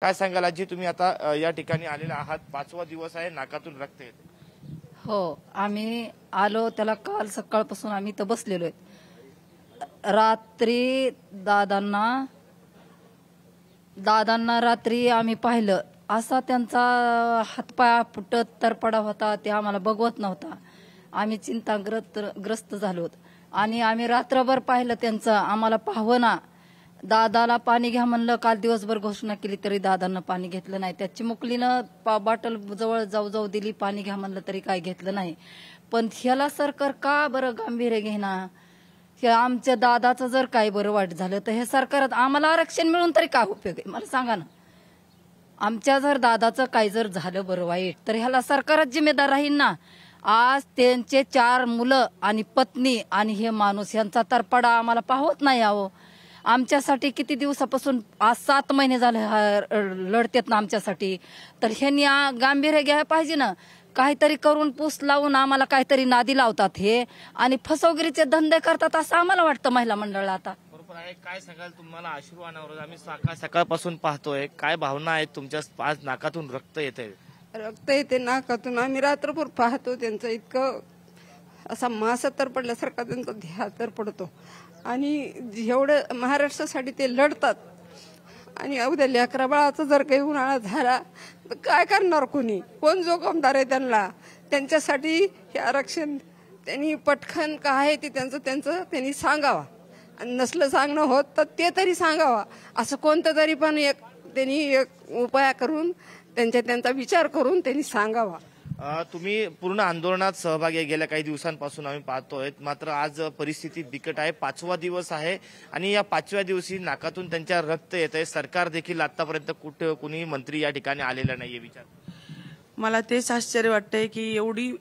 काय सांगाल आजी, तुम्ही आता या ठिकाणी आलेला आहात, 5वा दिवस आहे, नाकातून रक्त येते. हो, आम्ही आलो त्याला काल सकाळपासून आम्ही इथं बसलेलो आहे. रात्री दादांना रात्री आम्ही पाहिलं, असा त्यांचा हातपाय फुटत तरपडा होता, ते आम्हाला बघवत नव्हता. आम्ही चिंताग्रस्त झालो आणि आम्ही रात्रभर पाहिलं त्यांचं, आम्हाला पाहवना. दादाला पाणी घ्या म्हणलं, काल दिवसभर घोषणा केली तरी दादांना पाणी घेतलं नाही. त्या चिमुकलीनं बॉटल जवळ जाऊ दिली, पाणी घ्या म्हणलं तरी काय घेतलं नाही. पण ह्याला सरकार का बरं गांभीर्य घेणार? हे आमच्या दादाचं जर काही बरं वाईट झालं तर हे सरकार, आम्हाला आरक्षण मिळून तरी काय उपयोग आहे मला सांगा ना. आमच्या जर दादाचं काही जर झालं बरं वाईट तर ह्याला सरकारच जिम्मेदार राहील ना. आज त्यांचे 4 मुलं आणि पत्नी आणि हे माणूस यांचा तरपडा आम्हाला पाहत नाही. आहो, आमच्यासाठी किती दिवसापासून, आज 7 महिने झाले लढतेत ना आमच्यासाठी. तर ह्यांनी गांभीर्य घ्यायला पाहिजे ना. काहीतरी करून पूस लावून आम्हाला काहीतरी नादी लावतात हे आणि फसवगिरीचे धंदे करतात असं आम्हाला वाटतं महिला मंडळाला. आता बरोबर आहे. काय सांगाल, तुम्हाला अश्रू अनावर आम्ही सकाळपासून पाहतोय, काय भावना आहेत तुमच्या? आज नाकातून रक्त येते. रक्त येते नाकातून. आम्ही रात्रभर पाहतो त्यांचं, इतकं असा मासा तर पडल्यासारखा त्यांचा ध्यास तर पडतो. आणि एवढं महाराष्ट्रासाठी ते लढतात आणि उद्या लेकरा बाळाचा जर काही उन्हाळा झाला तर काय करणार? कोण जोखमदार आहे त्यांना? त्यांच्यासाठी हे आरक्षण त्यांनी पटकन काय आहे ते त्यांचं त्यांनी सांगावा. आणि नसलं सांगणं होत तर ते तरी सांगावा. असं कोणतं तरी पण त्यांनी एक उपाय करून त्यांचा विचार करून त्यांनी सांगावा. तुम्ही पूर्ण आंदोलनात सहभागी आहे गेल्या काही दिवसांपासून आम्ही पाहतोय. मात्र आज परिस्थिती बिकट आहे. 5वा दिवस आहे आणि या 5व्या दिवशी नाकातून त्यांच्या रक्त येत आहे. सरकार देखील आतापर्यंत कुणी मंत्री या ठिकाणी आलेला नाहीये. विचार, मला तेच आश्चर्य वाटतंय की एवढी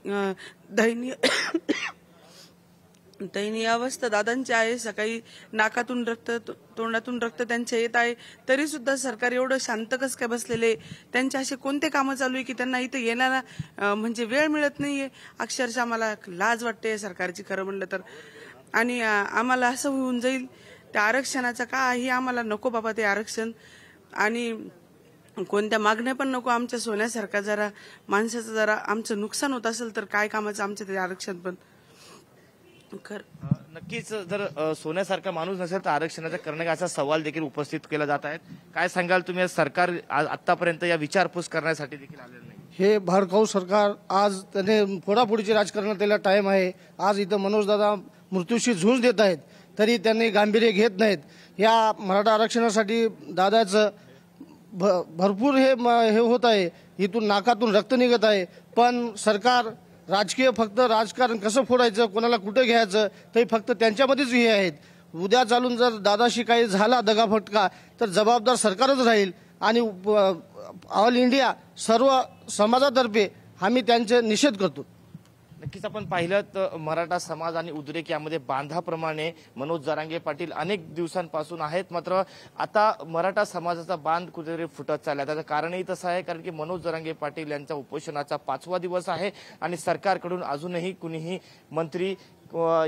दयनीय अवस्था दादांची आहे. सकाळी नाकातून रक्त, तोंडातून रक्त त्यांचे येत आहे, तरी सुद्धा सरकार एवढं शांत कस काय बसलेले? त्यांचे असे कोणते कामं चालू आहे की त्यांना इथे येण्याला म्हणजे वेळ मिळत नाहीये? अक्षरशः मला लाज वाटते सरकारची खरं म्हणलं तर. आणि आम्हाला असं होऊन जाईल त्या आरक्षणाचा काही आम्हाला नको बाबा ते आरक्षण. आणि कोणत्या मागण्या पण नको. आमच्या सोन्यासारखा जरा माणसाचं जरा आमचं नुकसान होत असेल तर काय कामाचं आमचं ते आरक्षण पण. नक्कीच जर सोन्यासारखा माणूस नसेल तर आरक्षणाचा करणं असा सवाल देखील उपस्थित केला जात आहे. काय सांगाल तुम्ही? सरकार आतापर्यंत या विचारपूस करण्यासाठी देखील आलेलं नाही. हे भडकाऊ सरकार, आज त्याने फोडाफोडीचे राजकारण त्याला टाइम आहे. आज इथं मनोजदादा मृत्यूशी झुंज देत आहेत तरी त्यांनी गांभीर्य घेत नाहीत. या मराठा आरक्षणासाठी दादाचं भरपूर हे होत आहे. इथून नाकातून रक्त निघत आहे. पण सरकार फक्त राजकारण कसं फोडायचं, कोणाला कुठे घ्यायचं ते फक्त त्यांच्यामध्येच हे आहेत. उद्या चालून जर दादाशी काही झाला दगाफटका तर जबाबदार सरकारच राहील. आणि ऑल इंडिया सर्व समाजातर्फे आम्ही त्यांचे निषेध करतो. नक्कीच आपण पाहिलं तर मराठा समाज आणि उद्रेक यामध्ये बांधाप्रमाणे मनोज जरांगे पाटील अनेक दिवसांपासून आहेत. मात्र आता मराठा समाजाचा बांध कुठेतरी फुटत चालला. त्याचं कारणही तसं आहे कारण की मनोज जरांगे पाटील यांचा उपोषणाचा 5वा दिवस आहे आणि सरकारकडून अजूनही कुणीही मंत्री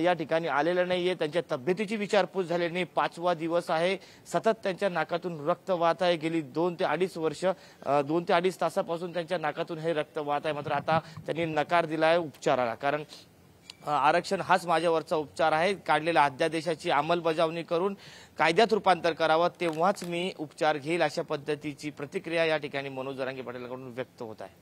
या ठिकाणी आलेलं नाहीये. त्यांच्या तब्येतीची विचारपूस झालेली नाही. 5वा दिवस आहे. सतत त्यांच्या नाकातून रक्त वाहत आहे. गेली 2 ते 2.5 वर्ष, 2 ते 2.5 तासापासून त्यांच्या नाकातून हे रक्त वाहत आहे. मात्र आता त्यांनी नकार दिला आहे उपचाराला. कारण आरक्षण हाच माझ्यावरचा उपचार आहे. काढलेल्या अध्यादेशाची अंमलबजावणी करून कायद्यात रूपांतर करावं, तेव्हाच मी उपचार घेईल, अशा पद्धतीची प्रतिक्रिया या ठिकाणी मनोज जरांगे पाटीलांकडून व्यक्त होत आहे.